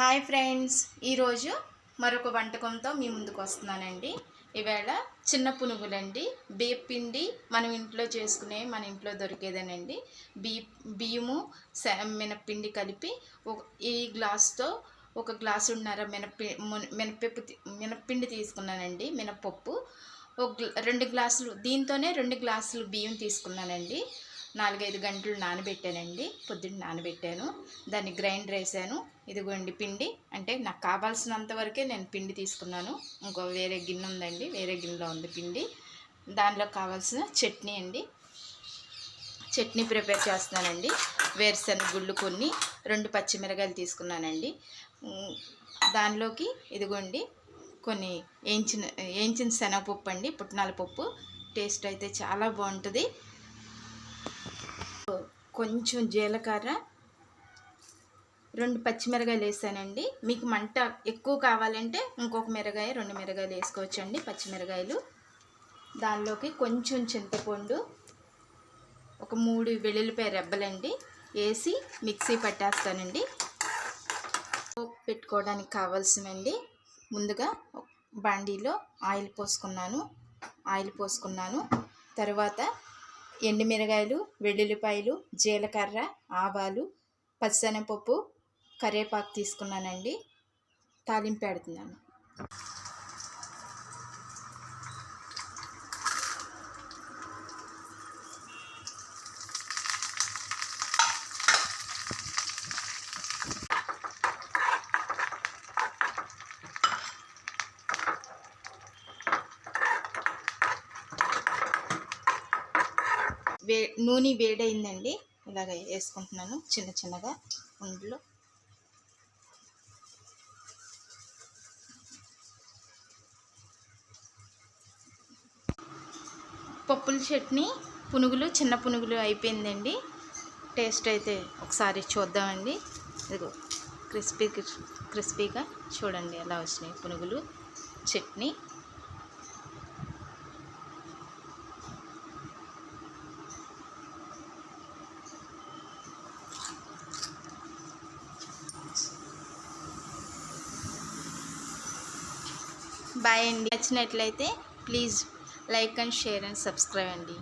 Hi friends, ఈరోజు మరొక వంటకంతో మీ ముందుకు వస్తున్నానండి. ఈవేళ చిన్న పునుగులండి. బియ్యం పిండి మనం ఇంట్లో చేసుకునే, మన ఇంట్లో దొరికేదేనండి. బియ్యము మినప్పిండి కలిపి ఈ గ్లాస్తో ఒక గ్లాసున్నర మినప్పిండి తీసుకున్నానండి. మినప్పప్పు ఒక 2 గ్లాసులు, దీంతోనే 2 గ్లాసులు బియ్యం తీసుకున్నానండి. 4-5 గంటలు నానబెట్టానండి. పొద్దున్న నానబెట్టాను, దాన్ని గ్రైండర్ వేసాను. ఇదిగోండి పిండి. అంటే నాకు కావాల్సినంత వరకే నేను పిండి తీసుకున్నాను. ఇంకో వేరే గిన్నె ఉందండి, వేరే గిన్నెలో ఉంది పిండి. దానిలో కావాల్సిన చట్నీ అండి. చట్నీ ప్రిపేర్ చేస్తున్నానండి. వేరుశనగ గుళ్ళు కొన్ని, 2 పచ్చిమిరకాయలు తీసుకున్నానండి. దానిలోకి ఇదిగోండి కొన్ని వేయించిన శనగపప్పు అండి, పుట్నాల పప్పు. టేస్ట్ అయితే చాలా బాగుంటుంది. కొంచెం జీలకర్ర, 2 పచ్చిమిరకాయలు వేసానండి. మీకు మంట ఎక్కువ కావాలంటే ఇంకొక మిరగాయ, 2 మిరగాయలు వేసుకోవచ్చండి, పచ్చిమిరకాయలు. దానిలోకి కొంచెం చింతపండు, ఒక 3 వెల్లుల్లిపాయ రెబ్బలండి వేసి మిక్సీ పట్టేస్తానండి. పెట్టుకోవడానికి కావాల్సినవండి. ముందుగా బాండీలో ఆయిల్ పోసుకున్నాను. తర్వాత ఎండుమిరగాయలు, వెల్లుల్లిపాయలు, జీలకర్ర, ఆవాలు, పచ్చిశనగపప్పు, కరివేపాకు తీసుకున్నానండి. తాలింపు పెడుతున్నాను. నూనె వేడైందండి. ఇలాగ వేసుకుంటున్నాను చిన్న చిన్నగా ఉండలు. పప్పుల చట్నీ, పునుగులు, చిన్న పునుగులు అయిపోయిందండి. టేస్ట్ అయితే ఒకసారి చూద్దామండి. ఇదిగో క్రిస్పీగా చూడండి ఎలా వచ్చినాయి పునుగులు, చట్నీ. బాయ్ అండి. నచ్చినట్లయితే please like and share and subscribe అండి.